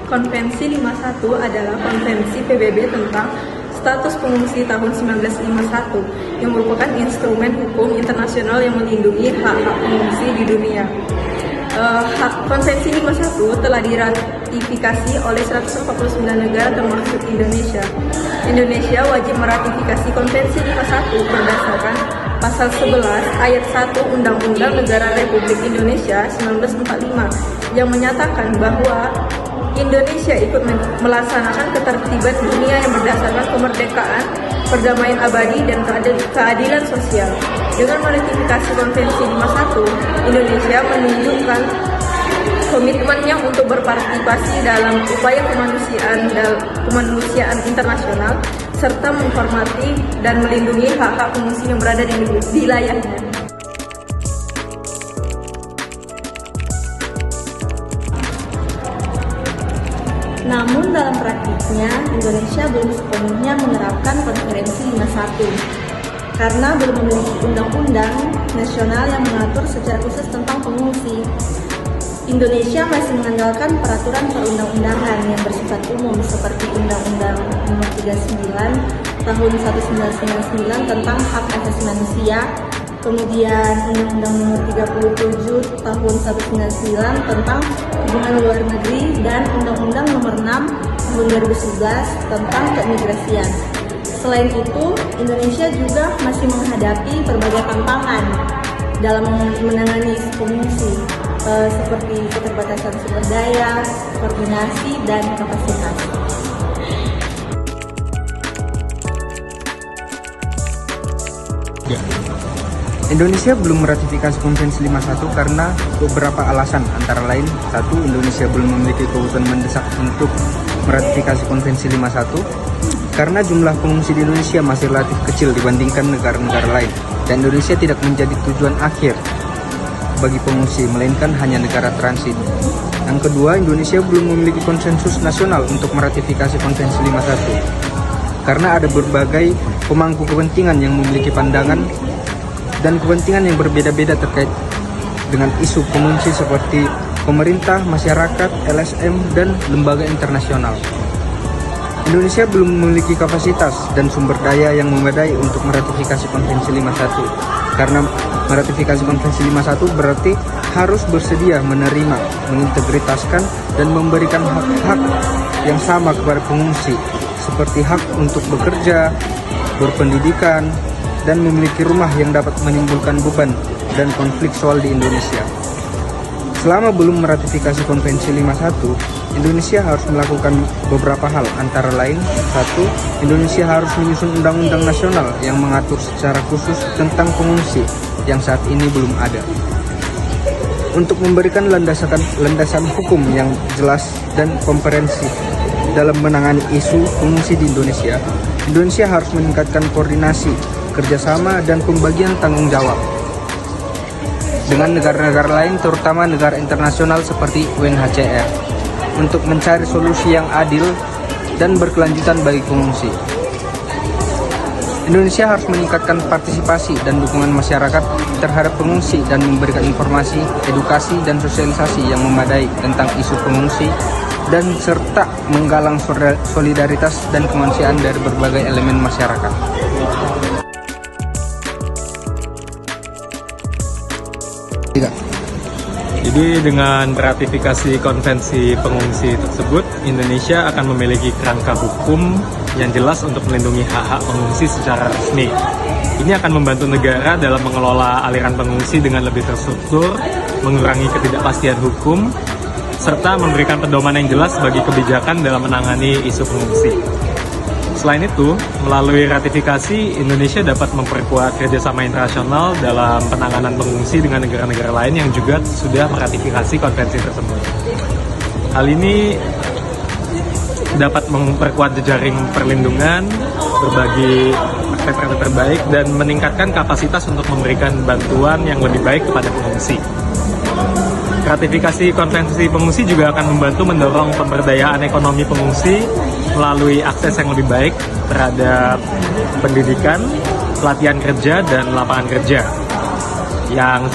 Konvensi 51 adalah konvensi PBB tentang status pengungsi tahun 1951 yang merupakan instrumen hukum internasional yang melindungi hak-hak pengungsi di dunia. Konvensi 51 telah diratifikasi oleh 149 negara termasuk Indonesia. Indonesia wajib meratifikasi Konvensi 51 berdasarkan Pasal 11 Ayat 1 Undang-Undang Negara Republik Indonesia 1945 yang menyatakan bahwa Indonesia ikut melaksanakan ketertiban dunia yang berdasarkan kemerdekaan, perdamaian abadi, dan keadilan sosial. Dengan meratifikasi Konvensi 51, Indonesia menunjukkan komitmennya untuk berpartisipasi dalam upaya kemanusiaan internasional serta menghormati dan melindungi hak-hak pengungsi yang berada di wilayahnya. Namun dalam praktiknya, Indonesia belum sepenuhnya menerapkan Konvensi 51 karena belum memiliki undang-undang nasional yang mengatur secara khusus tentang pengungsi. Indonesia masih mengandalkan peraturan perundang-undangan yang bersifat umum seperti Undang-Undang Nomor 39 Tahun 1999 tentang Hak Asasi Manusia, kemudian Undang-Undang Nomor 37 Tahun 1999 tentang Hubungan Luar Negeri, dan Undang-Undang Nomor 6 Tahun 2011 tentang Keimigrasian. Selain itu, Indonesia juga masih menghadapi berbagai tantangan dalam menangani pengungsi, seperti keterbatasan sumber daya, koordinasi, dan kapasitas. Indonesia belum meratifikasi Konvensi 51 karena beberapa alasan, antara lain: 1. Indonesia belum memiliki kebutuhan mendesak untuk meratifikasi Konvensi 51 karena jumlah pengungsi di Indonesia masih relatif kecil dibandingkan negara-negara lain, dan Indonesia tidak menjadi tujuan akhir bagi pengungsi, melainkan hanya negara transit. Yang kedua, Indonesia belum memiliki konsensus nasional untuk meratifikasi Konvensi 51 karena ada berbagai pemangku kepentingan yang memiliki pandangan dan kepentingan yang berbeda-beda terkait dengan isu pengungsi seperti pemerintah, masyarakat, LSM, dan lembaga internasional. Indonesia belum memiliki kapasitas dan sumber daya yang memadai untuk meratifikasi Konvensi 51. Karena meratifikasi Konvensi 51 berarti harus bersedia menerima, mengintegritaskan, dan memberikan hak-hak yang sama kepada pengungsi, seperti hak untuk bekerja, berpendidikan, dan memiliki rumah yang dapat menimbulkan beban dan konflik soal di Indonesia. Selama belum meratifikasi Konvensi 51, Indonesia harus melakukan beberapa hal, antara lain: 1. Indonesia harus menyusun undang-undang nasional yang mengatur secara khusus tentang pengungsi yang saat ini belum ada. Untuk memberikan landasan hukum yang jelas dan komprehensif dalam menangani isu pengungsi di Indonesia, Indonesia harus meningkatkan koordinasi, kerjasama, dan pembagian tanggung jawab dengan negara-negara lain, terutama negara internasional seperti UNHCR, untuk mencari solusi yang adil dan berkelanjutan bagi pengungsi. Indonesia harus meningkatkan partisipasi dan dukungan masyarakat terhadap pengungsi dan memberikan informasi, edukasi, dan sosialisasi yang memadai tentang isu pengungsi, dan serta menggalang solidaritas dan kemanusiaan dari berbagai elemen masyarakat. Jadi dengan ratifikasi konvensi pengungsi tersebut, Indonesia akan memiliki kerangka hukum yang jelas untuk melindungi hak-hak pengungsi secara resmi. Ini akan membantu negara dalam mengelola aliran pengungsi dengan lebih terstruktur, mengurangi ketidakpastian hukum, serta memberikan pedoman yang jelas bagi kebijakan dalam menangani isu pengungsi. Selain itu, melalui ratifikasi, Indonesia dapat memperkuat kerjasama internasional dalam penanganan pengungsi dengan negara-negara lain yang juga sudah meratifikasi konvensi tersebut. Hal ini dapat memperkuat jejaring perlindungan, berbagi praktek-praktek terbaik, dan meningkatkan kapasitas untuk memberikan bantuan yang lebih baik kepada pengungsi. Ratifikasi konvensi pengungsi juga akan membantu mendorong pemberdayaan ekonomi pengungsi melalui akses yang lebih baik terhadap pendidikan, pelatihan kerja, dan lapangan kerja yang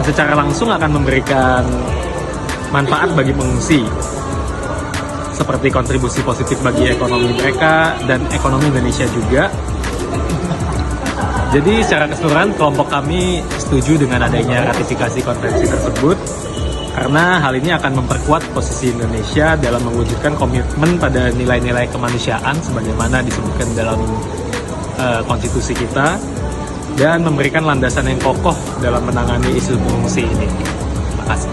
secara langsung akan memberikan manfaat bagi pengungsi, seperti kontribusi positif bagi ekonomi mereka dan ekonomi Indonesia juga. Jadi secara keseluruhan kelompok kami setuju dengan adanya ratifikasi konvensi tersebut, karena hal ini akan memperkuat posisi Indonesia dalam mewujudkan komitmen pada nilai-nilai kemanusiaan sebagaimana disebutkan dalam konstitusi kita, dan memberikan landasan yang kokoh dalam menangani isu pengungsi ini. Terima kasih.